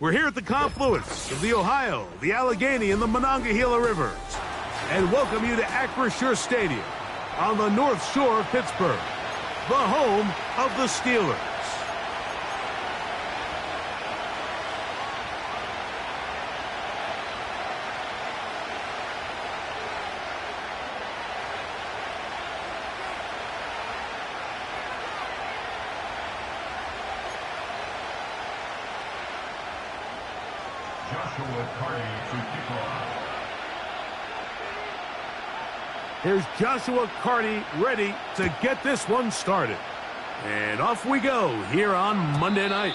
We're here at the confluence of the Ohio, the Allegheny, and the Monongahela Rivers, and welcome you to Acrisure Stadium on the North Shore of Pittsburgh, the home of the Steelers. Here's Joshua Carty ready to get this one started. And off we go here on Monday night.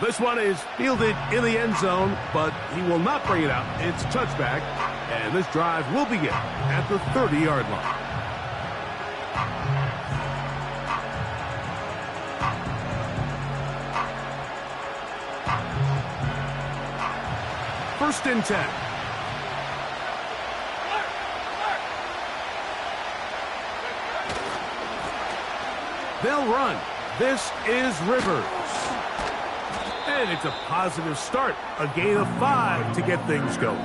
This one is fielded in the end zone, but he will not bring it out. It's touchback, and this drive will begin at the 30-yard line. First and 10. They'll run. This is Rivers. And it's a positive start. A gain of 5 to get things going.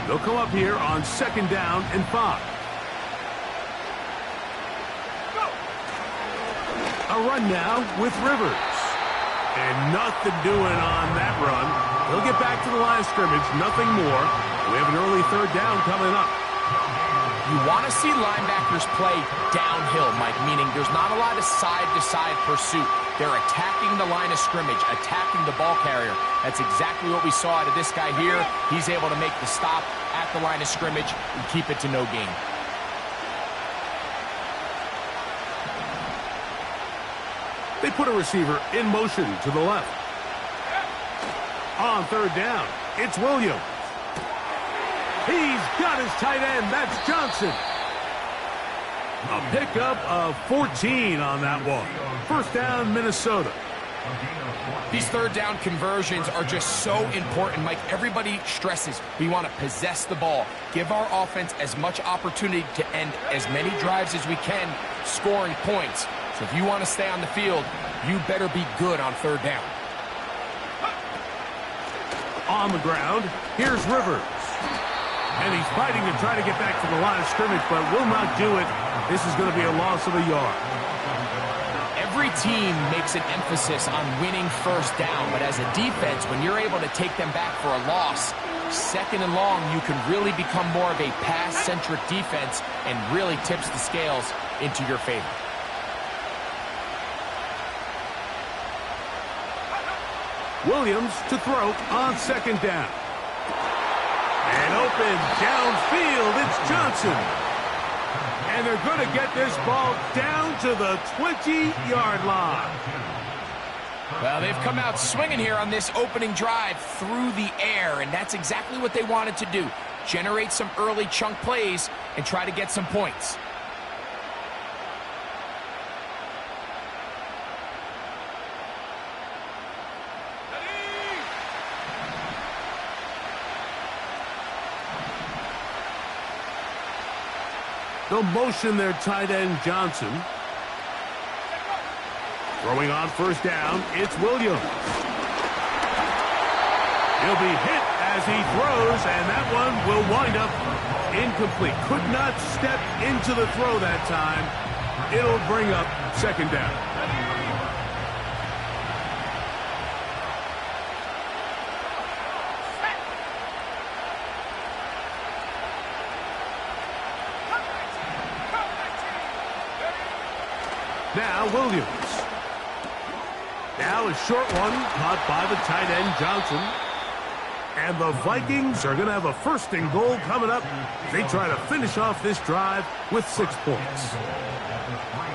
They'll come up here on 2nd down and 5. A run now with Rivers. And nothing doing on that run. He'll get back to the line of scrimmage, nothing more. We have an early 3rd down coming up. You want to see linebackers play downhill, Mike, meaning there's not a lot of side-to-side pursuit. They're attacking the line of scrimmage, attacking the ball carrier. That's exactly what we saw out of this guy here. He's able to make the stop at the line of scrimmage and keep it to no gain. They put a receiver in motion to the left. On 3rd down, it's Williams. He's got his tight end. That's Johnson. A pickup of 14 on that one. 1st down, Minnesota. These 3rd down conversions are just so important, Mike. Everybody stresses we want to possess the ball, give our offense as much opportunity to end as many drives as we can, scoring points. So if you want to stay on the field, you better be good on 3rd down. On the ground, here's Rivers. And he's fighting to try to get back to the line of scrimmage, but will not do it. This is going to be a loss of a yard. Every team makes an emphasis on winning 1st down, but as a defense, when you're able to take them back for a loss, 2nd and long, you can really become more of a pass-centric defense and really tips the scales into your favor. Williams to throw on 2nd down. And open downfield, it's Johnson. And they're going to get this ball down to the 20-yard line. Well, they've come out swinging here on this opening drive through the air, and that's exactly what they wanted to do. Generate some early chunk plays and try to get some points. They'll motion their tight end, Johnson. Throwing on 1st down, it's Williams. He'll be hit as he throws, and that one will wind up incomplete. Could not step into the throw that time. It'll bring up 2nd down. Now Williams. Now a short one caught by the tight end Johnson. And the Vikings are going to have a 1st and goal coming up. They try to finish off this drive with 6 points.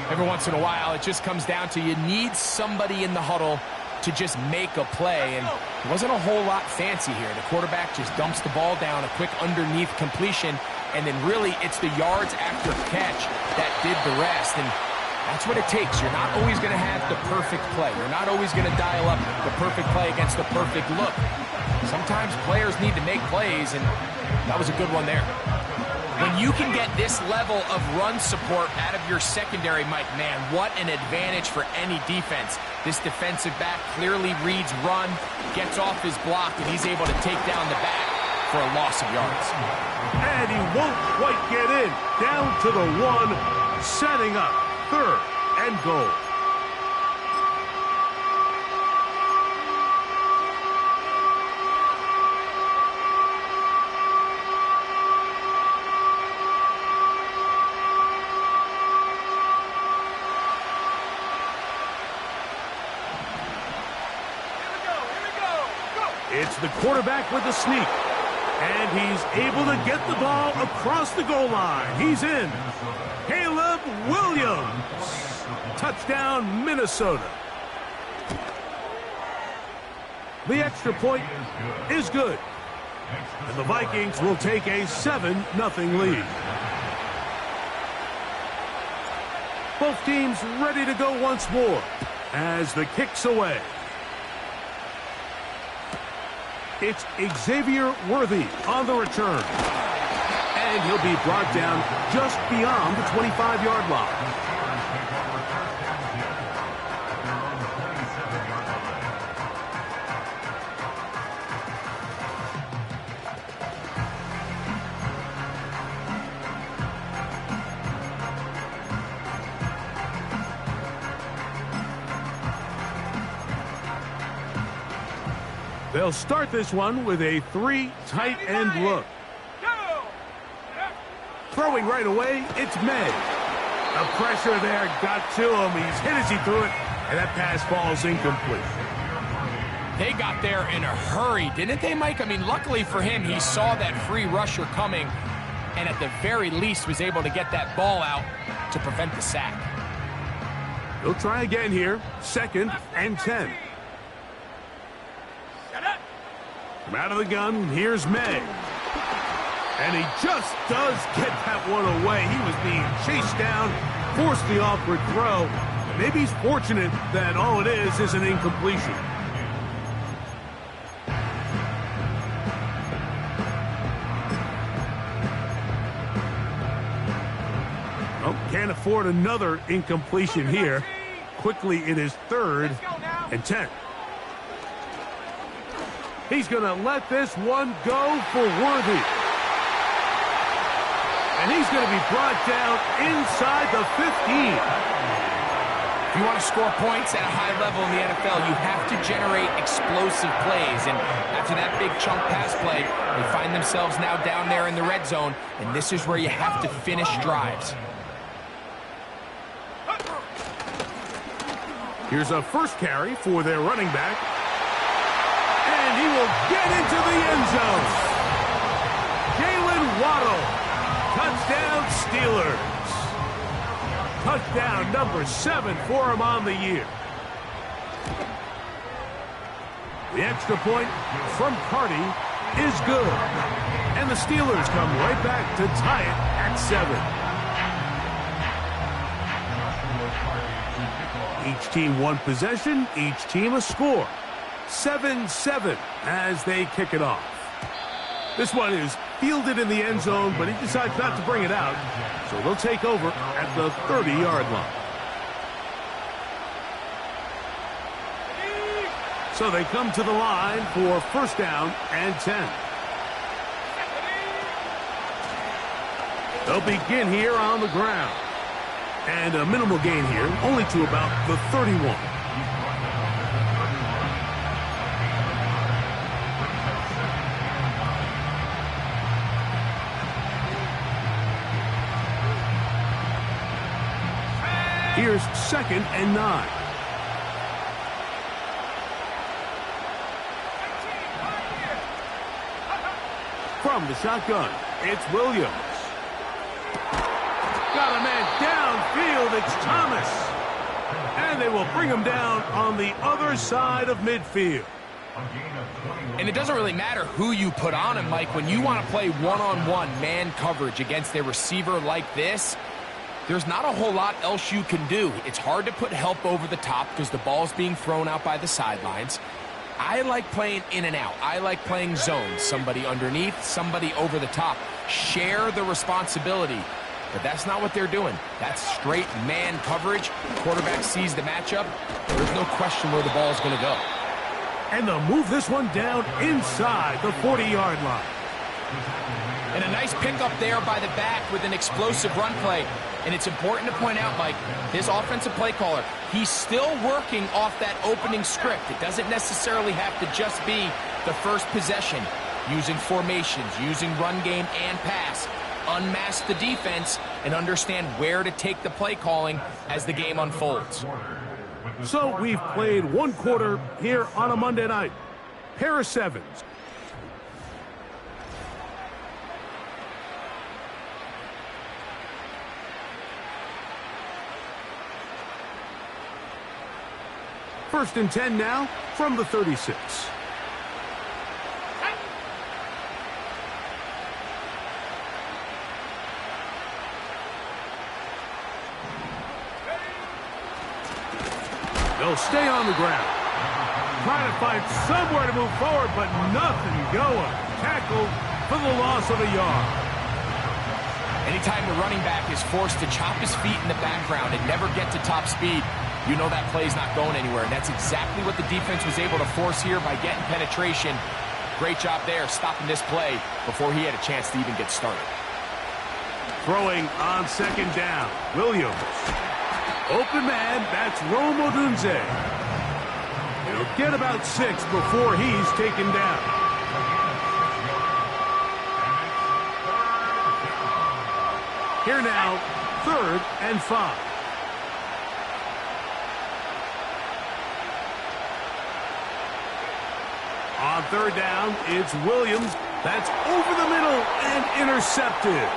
Every once in a while, it just comes down to you need somebody in the huddle to just make a play. And it wasn't a whole lot fancy here. The quarterback just dumps the ball down, a quick underneath completion, and then really it's the yards after catch that did the rest. And That's what it takes. You're not always going to have the perfect play. You're not always going to dial up the perfect play against the perfect look. Sometimes players need to make plays, and that was a good one there. When you can get this level of run support out of your secondary, Mike, man, what an advantage for any defense. This defensive back clearly reads run, gets off his block, and he's able to take down the back for a loss of yards. And he won't quite get in. Down to the 1, setting up 3rd and goal. It's the quarterback with the sneak. And he's able to get the ball across the goal line. He's in. Caleb Williams. Touchdown, Minnesota. The extra point is good. And the Vikings will take a 7-0 lead. Both teams ready to go once more as the kick's away. It's Xavier Worthy on the return. And he'll be brought down just beyond the 25-yard line. They'll start this one with a 3 tight end look. Throwing right away, it's May. The pressure there got to him. He's hit as he threw it, and that pass falls incomplete. They got there in a hurry, didn't they, Mike? I mean, luckily for him, he saw that free rusher coming, and at the very least was able to get that ball out to prevent the sack. He'll try again here, 2nd and 10. From out of the gun, here's May. And he just does get that one away. He was being chased down, forced the awkward throw. Maybe he's fortunate that all it is an incompletion. Oh, can't afford another incompletion here. Quickly, it is 3rd and 10. He's going to let this one go for Worthy. And he's going to be brought down inside the 15. If you want to score points at a high level in the NFL, you have to generate explosive plays. And after that big chunk pass play, they find themselves now down there in the red zone. And this is where you have to finish drives. Here's a first carry for their running back. And he will get into the end zone. Jalen Waddle. Touchdown, Steelers. Touchdown number 7 for him on the year. The extra point from Carty is good. And the Steelers come right back to tie it at 7. Each team one possession, each team a score. 7-7 as they kick it off. This one is fielded in the end zone, but he decides not to bring it out. So they'll take over at the 30-yard line. So they come to the line for 1st down and 10. They'll begin here on the ground. And a minimal gain here, only to about the 31. Here's 2nd and 9. From the shotgun, it's Williams. Got a man downfield, it's Thomas. And they will bring him down on the other side of midfield. And it doesn't really matter who you put on him, Mike. When you want to play one-on-one man coverage against a receiver like this, there's not a whole lot else you can do. It's hard to put help over the top because the ball's being thrown out by the sidelines. I like playing in and out. I like playing zones. Somebody underneath, somebody over the top. Share the responsibility. But that's not what they're doing. That's straight man coverage. Quarterback sees the matchup. There's no question where the ball is going to go. And they'll move this one down inside the 40-yard line. And a nice pickup there by the back with an explosive run play. And it's important to point out, Mike, his offensive play caller, he's still working off that opening script. It doesn't necessarily have to just be the first possession. Using formations, using run game and pass. Unmask the defense and understand where to take the play calling as the game unfolds. So we've played one quarter here on a Monday night. Pair of sevens. First and 10 now from the 36. They'll stay on the ground. Trying to find somewhere to move forward, but nothing going. Tackled for the loss of a yard. Anytime the running back is forced to chop his feet in the background and never get to top speed, you know that play's not going anywhere. And that's exactly what the defense was able to force here by getting penetration. Great job there, stopping this play before he had a chance to even get started. Throwing on second down. Williams. Open man, that's Rome Odunze. He'll get about 6 before he's taken down. Here now, 3rd and 5. On 3rd down, it's Williams. That's over the middle and intercepted.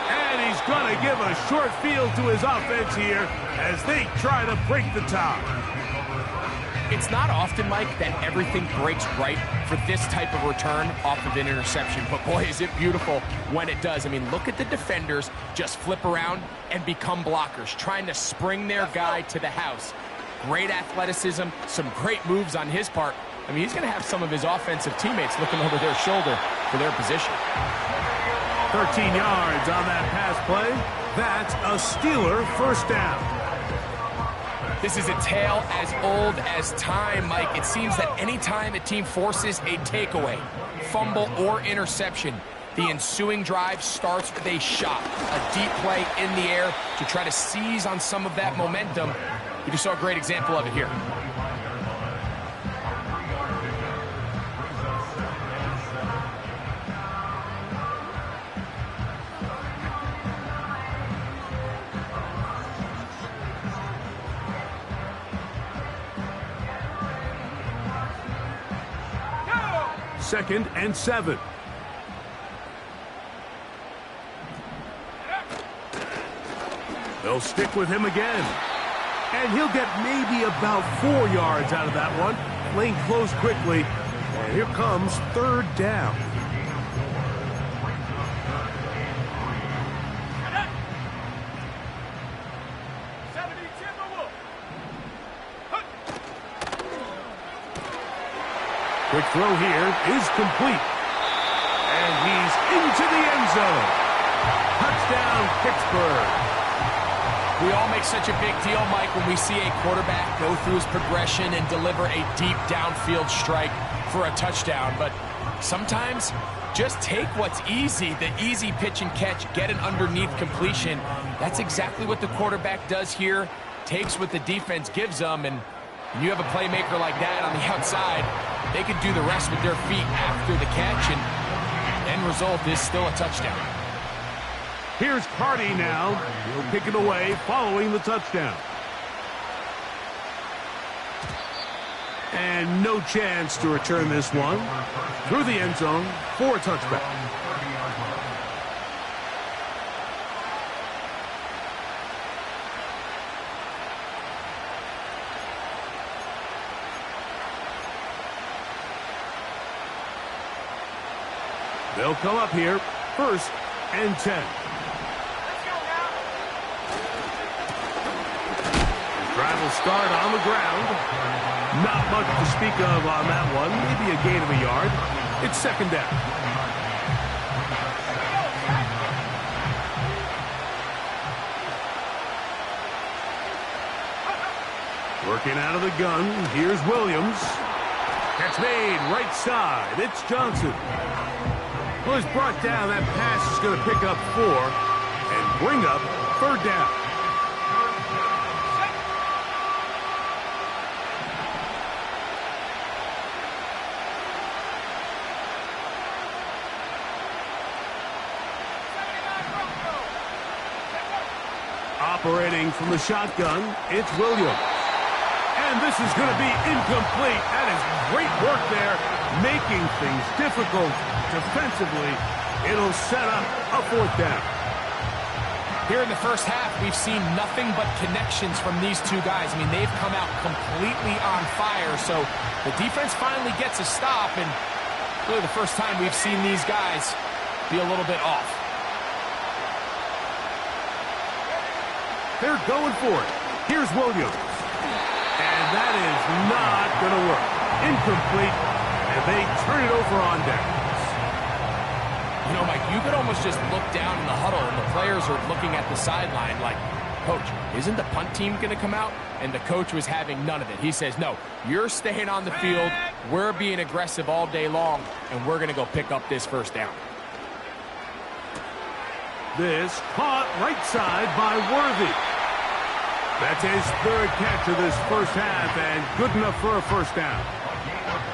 And he's going to give a short field to his offense here as they try to break the tie. It's not often, Mike, that everything breaks right for this type of return off of an interception. But, boy, is it beautiful when it does. I mean, look at the defenders just flip around and become blockers, trying to spring their guy to the house. Great athleticism, some great moves on his part. I mean, he's going to have some of his offensive teammates looking over their shoulder for their position. 13 yards on that pass play. That's a Steeler first down. This is a tale as old as time, Mike. It seems that any time a team forces a takeaway, fumble, or interception, the ensuing drive starts with a shot, a deep play in the air to try to seize on some of that momentum. We just saw a great example of it here. Second and 7. They'll stick with him again. And he'll get maybe about 4 yards out of that one. Playing close quickly. And here comes 3rd down. Quick throw here is complete. And he's into the end zone. Touchdown, Pittsburgh. We all make such a big deal, Mike, when we see a quarterback go through his progression and deliver a deep downfield strike for a touchdown. But sometimes just take what's easy, the easy pitch and catch, get an underneath completion. That's exactly what the quarterback does here, takes what the defense gives them, and when you have a playmaker like that on the outside, they could do the rest with their feet after the catch, and end result is still a touchdown. Here's Carty now. He'll kick it away following the touchdown. And no chance to return this one through the end zone for a touchback. They'll come up here 1st and 10. Drive will start on the ground. Not much to speak of on that one. Maybe a gain of a yard. It's 2nd down. Working out of the gun. Here's Williams. Catch made right side. It's Johnson. Well, he's brought down. That pass is going to pick up 4 and bring up 3rd down. Operating from the shotgun, it's Williams. And this is going to be incomplete. That is great work there, making things difficult defensively. It'll set up a 4th down. Here in the first half, we've seen nothing but connections from these two guys. I mean, they've come out completely on fire. So the defense finally gets a stop, and really the first time we've seen these guys be a little bit off. They're going for it. Here's Williams. And that is not going to work. Incomplete, and they turn it over on downs. You know, Mike, you could almost just look down in the huddle, and the players are looking at the sideline like, Coach, isn't the punt team going to come out? And the coach was having none of it. He says, no, you're staying on the field. We're being aggressive all day long, and we're going to go pick up this 1st down. This caught right side by Worthy. That's his 3rd catch of this first half, and good enough for a 1st down.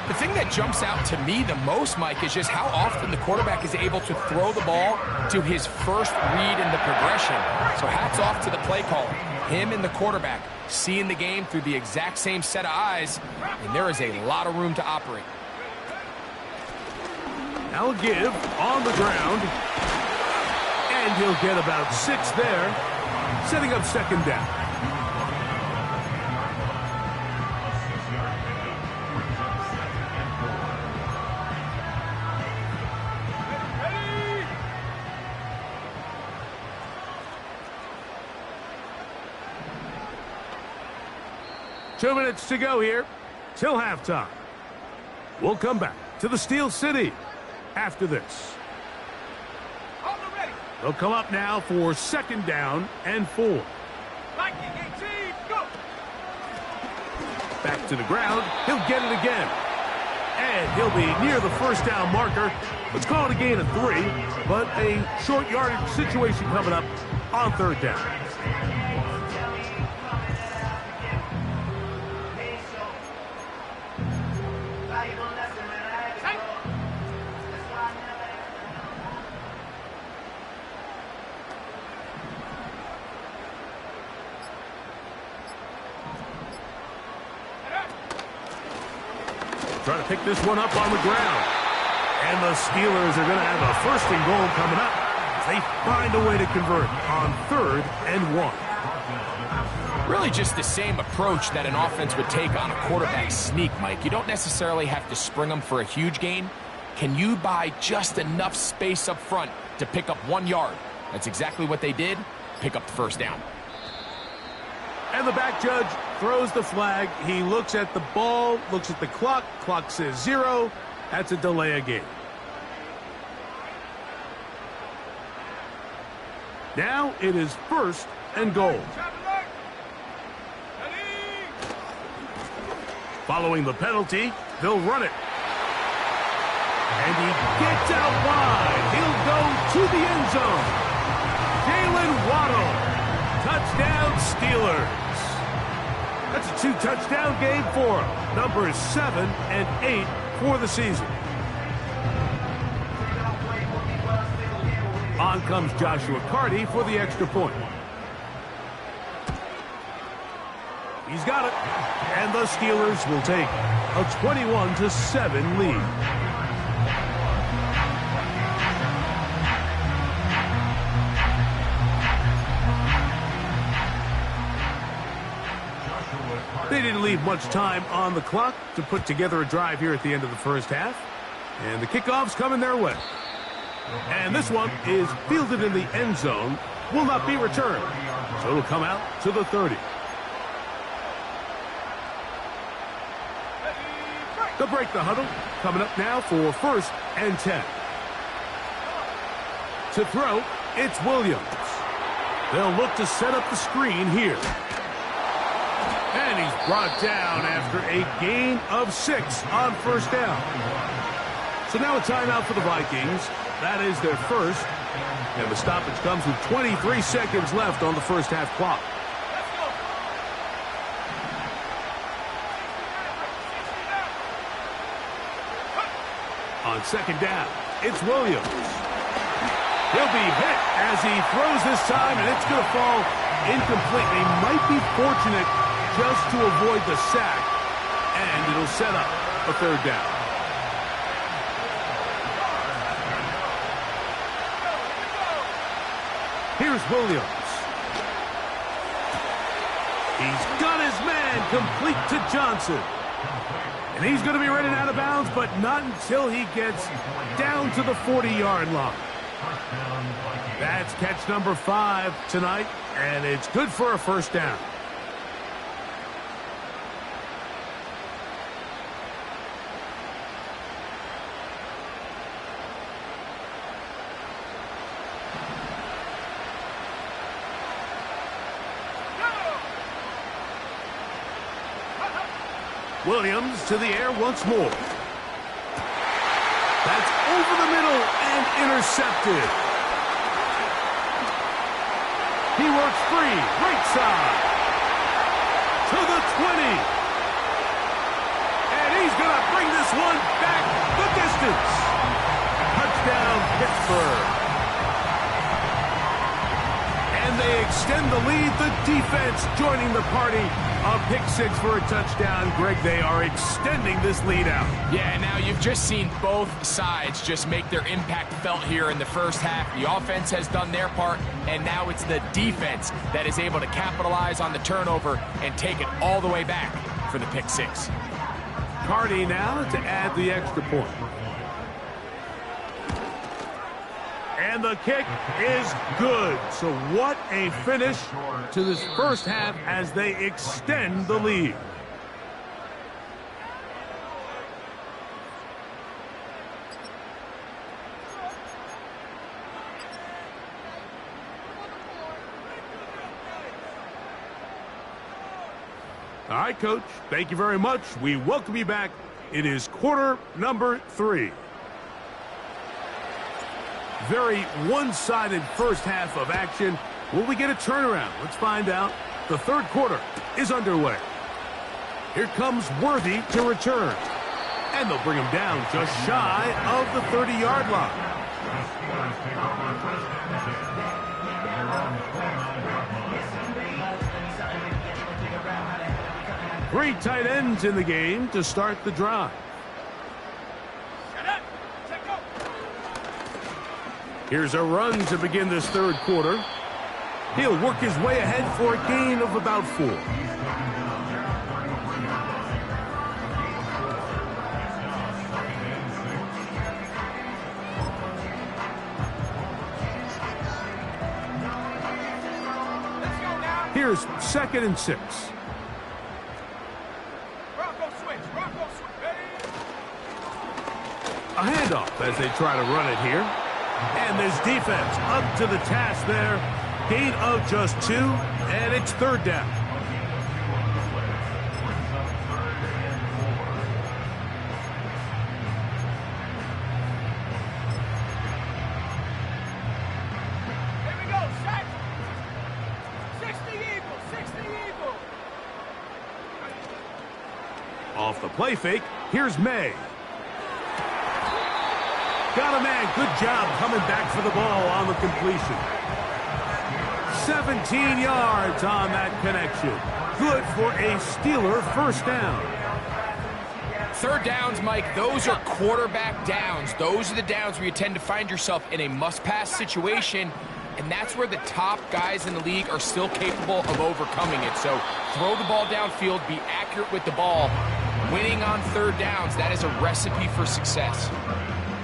The thing that jumps out to me the most, Mike, is just how often the quarterback is able to throw the ball to his first read in the progression. So hats off to the play caller. Him and the quarterback seeing the game through the exact same set of eyes, and there is a lot of room to operate. Now give on the ground, and he'll get about 6 there, setting up 2nd down. Two minutes to go here till halftime. We'll come back to the Steel City after this. They'll come up now for 2nd down and 4. Back to the ground. He'll get it again. And he'll be near the 1st down marker. Let's call it a gain of 3, but a short yardage situation coming up on 3rd down. Trying to pick this one up on the ground. And the Steelers are going to have a 1st and goal coming up as they find a way to convert on 3rd and 1. Really just the same approach that an offense would take on a quarterback sneak, Mike. You don't necessarily have to spring them for a huge gain. Can you buy just enough space up front to pick up 1 yard? That's exactly what they did. Pick up the 1st down. And the back judge throws the flag. He looks at the ball, looks at the clock. Clock says 0. That's a delay of game. Now it is 1st and goal. Following the penalty, they'll run it. And he gets out wide. He'll go to the end zone. Jalen Waddle. Touchdown, Steelers. That's a 2-touchdown game for him. Numbers 7 and 8 for the season. On comes Joshua Carty for the extra point. He's got it. And the Steelers will take a 21-7 lead. They didn't leave much time on the clock to put together a drive here at the end of the first half. And the kickoff's coming their way. And this one is fielded in the end zone, will not be returned. So it'll come out to the 30. To break the huddle, coming up now for 1st and 10. To throw, it's Williams. They'll look to set up the screen here. And he's brought down after a gain of 6 on 1st down. So now a timeout for the Vikings. That is their first. And the stoppage comes with 23 seconds left on the first half clock. On 2nd down, it's Williams. He'll be hit as he throws this time, and it's going to fall incomplete. They might be fortunate just to avoid the sack, and it'll set up a 3rd down. Here's Williams. He's got his man complete to Johnson. And he's going to be running out of bounds, but not until he gets down to the 40-yard line. That's catch number 5 tonight, and it's good for a 1st down. Williams to the air once more. That's over the middle and intercepted. He works free, right side. To the 20. And he's going to bring this one back the distance. Touchdown, Pittsburgh. And they extend the lead. The defense joining the party. A pick 6 for a touchdown. Greg, they are extending this lead out. Yeah, now you've just seen both sides just make their impact felt here in the first half. The offense has done their part, and now it's the defense that is able to capitalize on the turnover and take it all the way back for the pick 6. Carty now to add the extra point. And the kick is good. So what a finish to this first half as they extend the lead. All right, Coach. Thank you very much. We welcome you back. It is quarter number 3. Very one-sided first half of action. Will we get a turnaround? Let's find out. The 3rd quarter is underway. Here comes Worthy to return. And they'll bring him down just shy of the 30-yard line. Three tight ends in the game to start the drive. Here's a run to begin this 3rd quarter. He'll work his way ahead for a gain of about 4. Here's 2nd and 6. A handoff as they try to run it here. And this defense up to the task there. Gain of just 2, and it's 3rd down. Here we go, set. 60 Eagles, 60 Eagles. Off the play fake, here's May. Got a man. Good job coming back for the ball on the completion. 17 yards on that connection. Good for a Steeler 1st down. 3rd downs, Mike, those are quarterback downs. Those are the downs where you tend to find yourself in a must-pass situation, and that's where the top guys in the league are still capable of overcoming it. So throw the ball downfield, be accurate with the ball. Winning on 3rd downs, that is a recipe for success.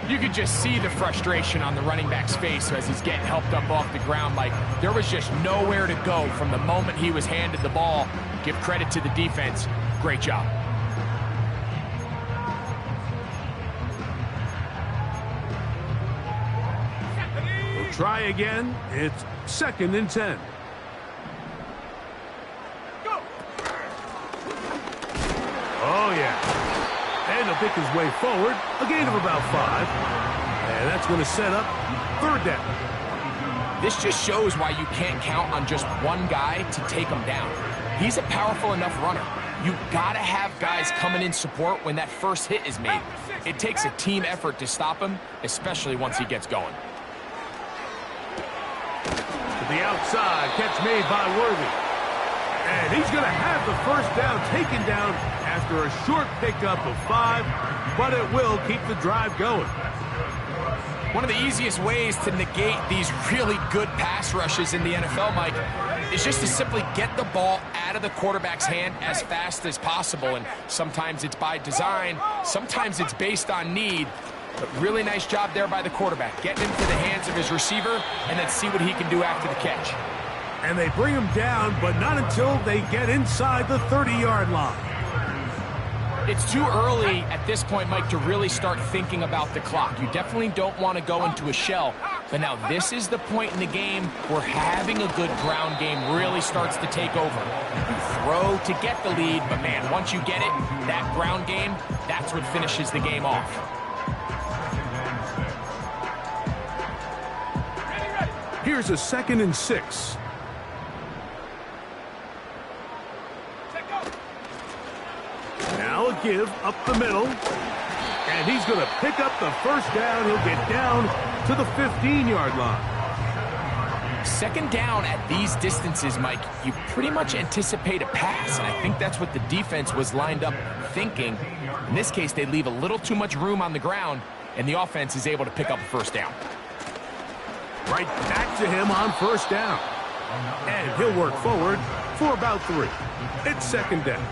You could just see the frustration on the running back's face as he's getting helped up off the ground. Like, there was just nowhere to go from the moment he was handed the ball. Give credit to the defense. Great job. We'll try again. It's 2nd and 10. Oh, yeah. And he'll pick his way forward. A gain of about 5. And that's going to set up 3rd down. This just shows why you can't count on just one guy to take him down. He's a powerful enough runner. You gotta have guys coming in support when that first hit is made. It takes a team effort to stop him, especially once he gets going. To the outside, catch made by Worthy. And he's going to have the 1st down taken down after a short pickup of 5, but it will keep the drive going. One of the easiest ways to negate these really good pass rushes in the NFL, Mike, is just to simply get the ball out of the quarterback's hand as fast as possible. And sometimes it's by design, sometimes it's based on need. But really nice job there by the quarterback, getting into the hands of his receiver and then see what he can do after the catch. And they bring him down, but not until they get inside the 30-yard line. It's too early at this point, Mike, to really start thinking about the clock. You definitely don't want to go into a shell. But now this is the point in the game where having a good ground game really starts to take over. You throw to get the lead, but man, once you get it, that ground game, that's what finishes the game off. Here's a 2nd and 6. Now a give up the middle. And he's going to pick up the 1st down. He'll get down to the 15-yard line. 2nd down at these distances, Mike, you pretty much anticipate a pass. And I think that's what the defense was lined up thinking. In this case, they leave a little too much room on the ground, and the offense is able to pick up a 1st down. Right back to him on 1st down. And he'll work forward for about 3. It's 2nd down.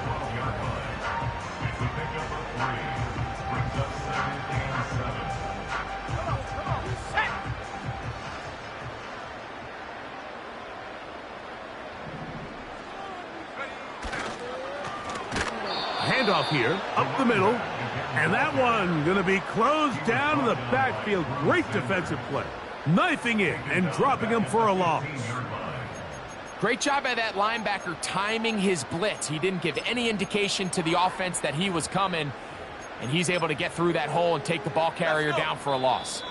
Handoff here, up the middle. And that one going to be closed down in the backfield. Great defensive play. Knifing in and dropping him for a loss. Great job by that linebacker timing his blitz. He didn't give any indication to the offense that he was coming, and he's able to get through that hole and take the ball carrier down for a loss.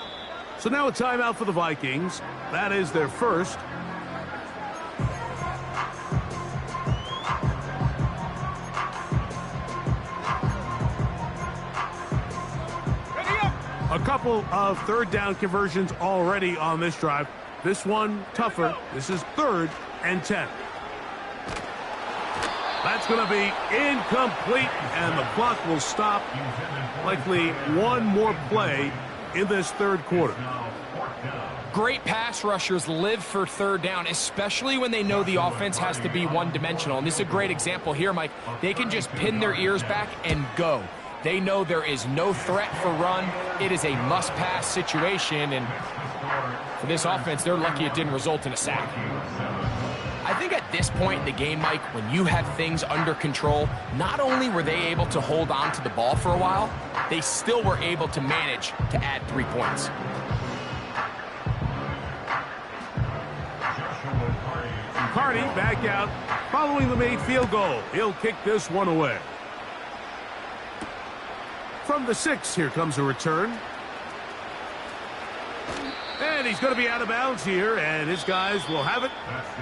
So now a timeout for the Vikings. That is their 1st. A couple of 3rd down conversions already on this drive. This one tougher. This is 3rd and 10. That's going to be incomplete, and the clock will stop. Likely one more play in this 3rd quarter. Great pass rushers live for 3rd down, especially when they know the offense has to be one-dimensional. And this is a great example here, Mike. They can just pin their ears back and go. They know there is no threat for run. It is a must-pass situation, and for this offense, they're lucky it didn't result in a sack. I think at this point in the game, Mike, when you have things under control, not only were they able to hold on to the ball for a while, they still were able to manage to add 3 points. Carney back out following the made field goal. He'll kick this one away. From the 6, here comes a return. And he's going to be out of bounds here, and his guys will have it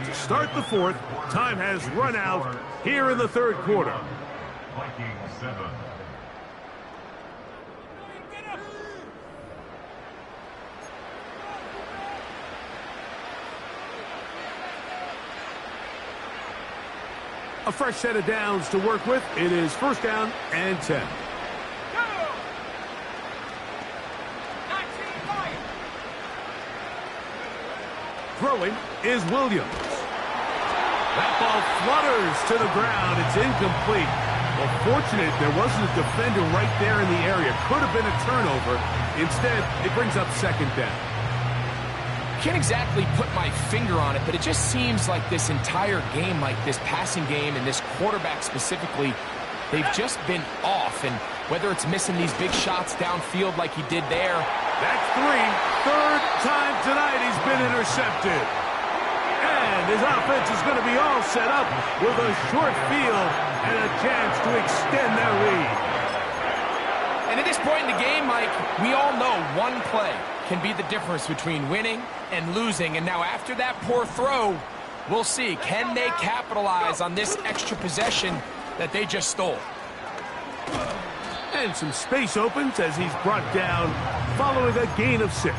to start the 4th. Time has run out here in the 3rd quarter. A fresh set of downs to work with. It is 1st down and 10. Throwing is Williams. That ball flutters to the ground. It's incomplete. Well, fortunate there wasn't a defender right there in the area. Could have been a turnover. Instead, it brings up second down. Can't exactly put my finger on it, but it just seems like this entire game, like this passing game and this quarterback specifically, they've just been off. And whether it's missing these big shots downfield like he did there. That's three. Third time tonight he's been intercepted. And his offense is going to be all set up with a short field and a chance to extend their lead. And at this point in the game, Mike, we all know one play can be the difference between winning and losing. And now after that poor throw, we'll see. Can they capitalize on this extra possession that they just stole? And some space opens as he's brought down following a gain of 6.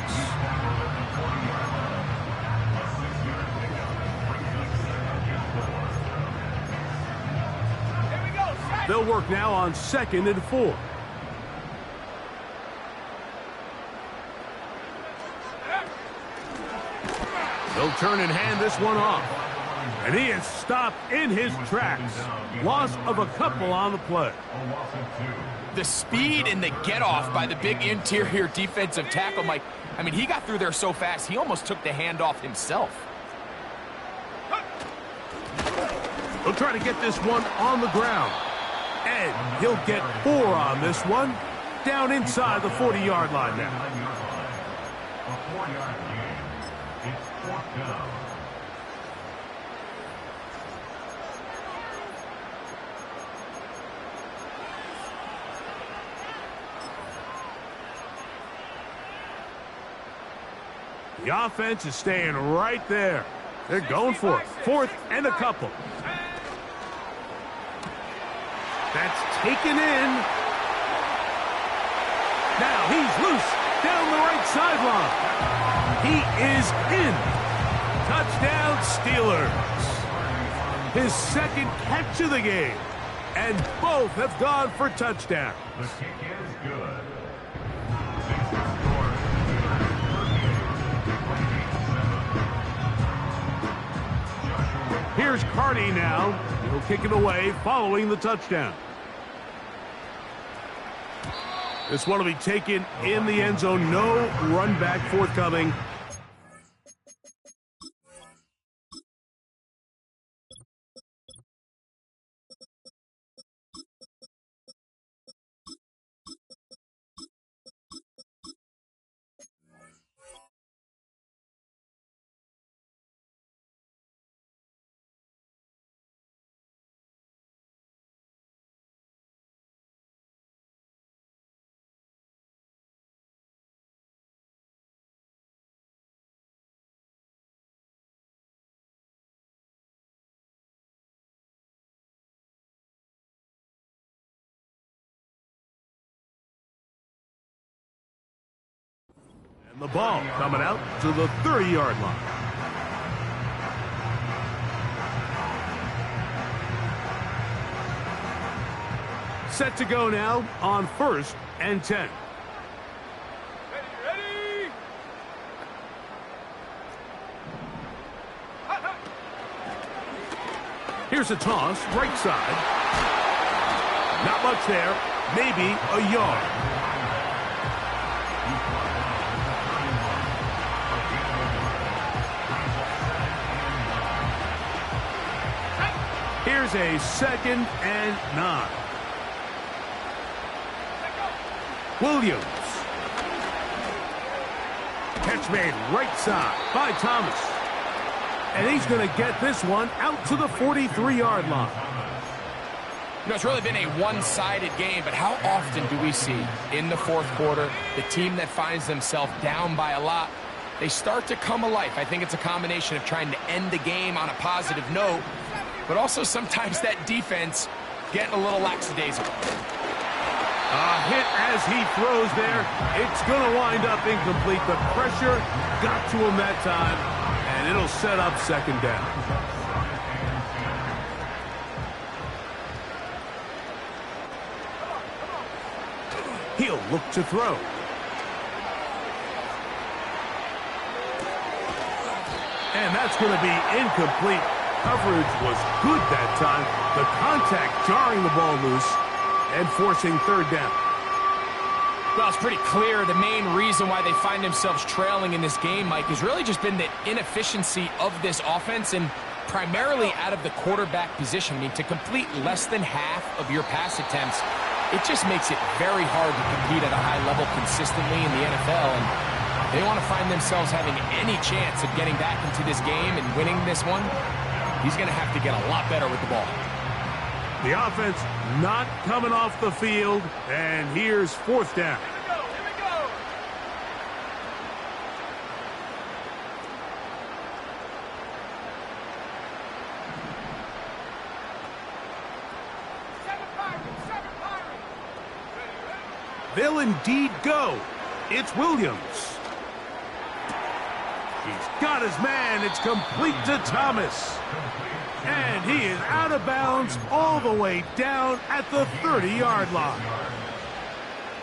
They'll work now on 2nd and 4. They'll turn and hand this one off. And he is stopped in his tracks. Loss of a couple on the play. The speed and the get-off by the big interior defensive tackle, Mike. I mean, he got through there so fast, he almost took the handoff himself. He'll try to get this one on the ground. And he'll get 4 on this one. Down inside the 40-yard line now. A 4-yard gain. It's 4th down. The offense is staying right there. They're going for it. 4th and a couple. That's taken in. Now he's loose down the right sideline. He is in. Touchdown, Steelers. His 2nd catch of the game. And both have gone for touchdowns. The kick is good. Here's Carty now. He'll kick it away following the touchdown. This one will be taken in the end zone. No run back forthcoming. And the ball coming out to the 30-yard line. Set to go now on 1st and 10. Ready? Here's a toss, right side. Not much there, maybe a yard. Here's a 2nd and 9. Williams. Catch made right side by Thomas. And he's going to get this one out to the 43-yard line. You know, it's really been a one-sided game, but how often do we see in the 4th quarter the team that finds themselves down by a lot, they start to come alive? I think it's a combination of trying to end the game on a positive note, but also sometimes that defense getting a little lackadaisical. A hit as he throws there. It's going to wind up incomplete. The pressure got to him that time, and it'll set up 2nd down. He'll look to throw. And that's going to be incomplete. coverage was good that time. The contact jarring the ball loose and forcing third down. Well, it's pretty clear the main reason why they find themselves trailing in this game, Mike, has really just been the inefficiency of this offense and primarily out of the quarterback position. I mean, to complete less than half of your pass attempts, it just makes it very hard to compete at a high level consistently in the NFL. And they want to find themselves having any chance of getting back into this game and winning this one. He's going to have to get a lot better with the ball. The offense not coming off the field, and here's fourth down. Here we go. Seven Pirates. They'll indeed go. It's Williams. He's got his man. It's complete to Thomas. And he is out of bounds all the way down at the 30-yard line.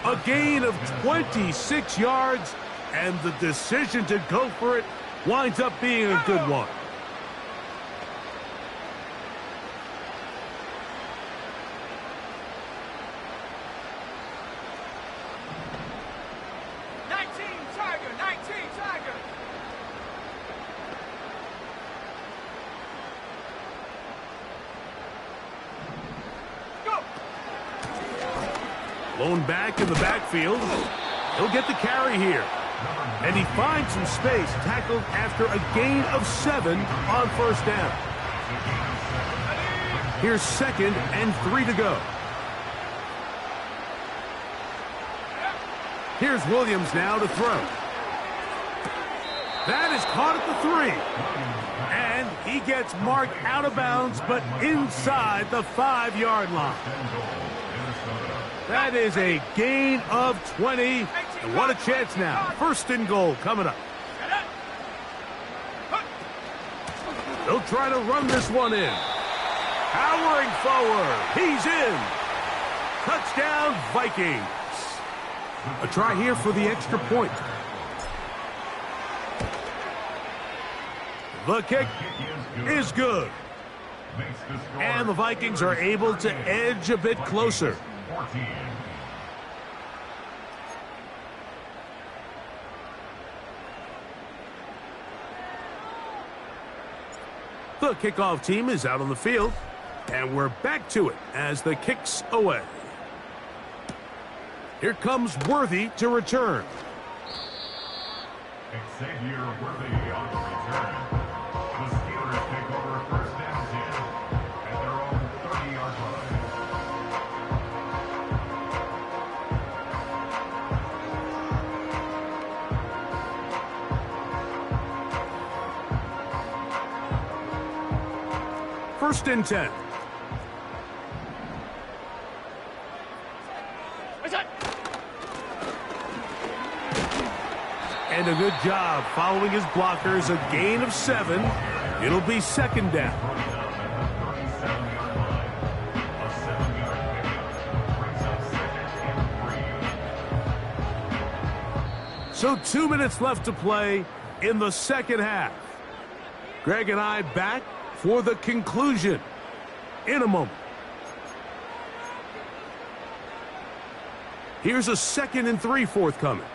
A gain of 26 yards, and the decision to go for it winds up being a good one. Blown back in the backfield. He'll get the carry here. And he finds some space, tackled after a gain of 7 on first down. Here's 2nd and 3 to go. Here's Williams now to throw. That is caught at the 3. And he gets marked out of bounds, but inside the 5-yard line. That is a gain of 20. And what a chance now. 1st and goal coming up. They'll try to run this one in. Powering forward. He's in. Touchdown, Vikings. A try here for the extra point. The kick is good. And the Vikings are able to edge a bit closer. The kickoff team is out on the field, and we're back to it as the kick's away. Here comes Worthy to return. Xavier Worthy on the return. The Steelers take over 1st and 10 at their own 30-yard line. First and 10. And a good job following his blockers. A gain of 7. It'll be 2nd down. So 2 minutes left to play in the second half. Greg and I back for the conclusion in a moment. Here's a 2nd and 3 forthcoming.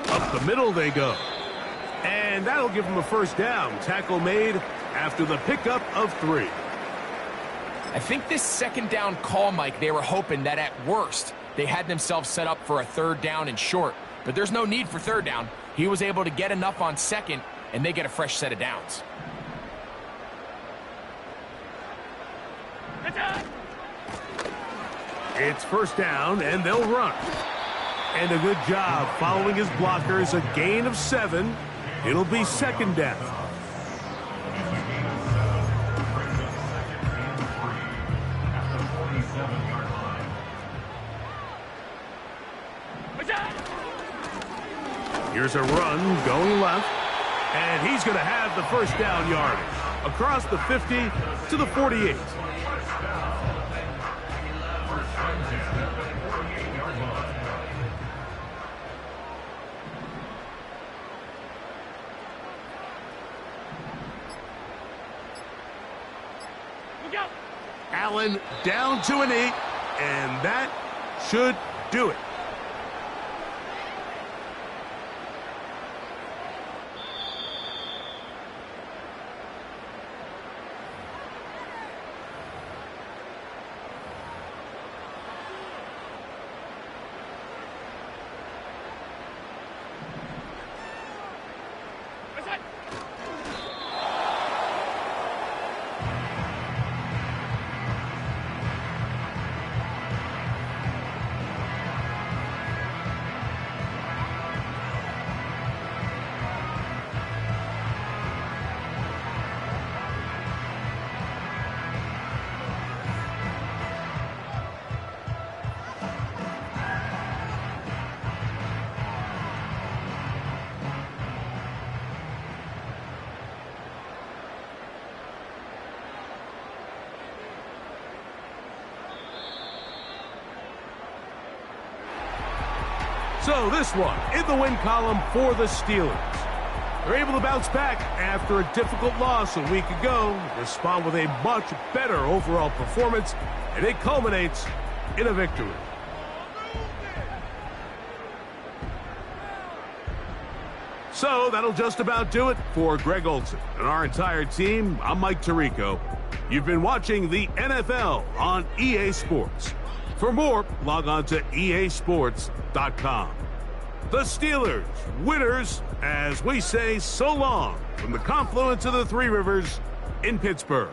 Up the middle they go. And that'll give them a 1st down. Tackle made after the pickup of 3. I think this 2nd down call, Mike, they were hoping that at worst they had themselves set up for a 3rd down and short. But there's no need for 3rd down. He was able to get enough on 2nd, and they get a fresh set of downs. It's 1st down, and they'll run. And a good job following his blockers. A gain of 7. It'll be 2nd down. Here's a run going left, and he's going to have the 1st down yardage across the 50 to the 48. Allen down to a knee, and that should do it. So this one in the win column for the Steelers. They're able to bounce back after a difficult loss a week ago, respond with a much better overall performance, and it culminates in a victory. So that'll just about do it for Greg Olson and our entire team. I'm Mike Tirico. You've been watching the NFL on EA Sports. For more, log on to easports.com. The Steelers, winners, as we say so long from the confluence of the Three Rivers in Pittsburgh.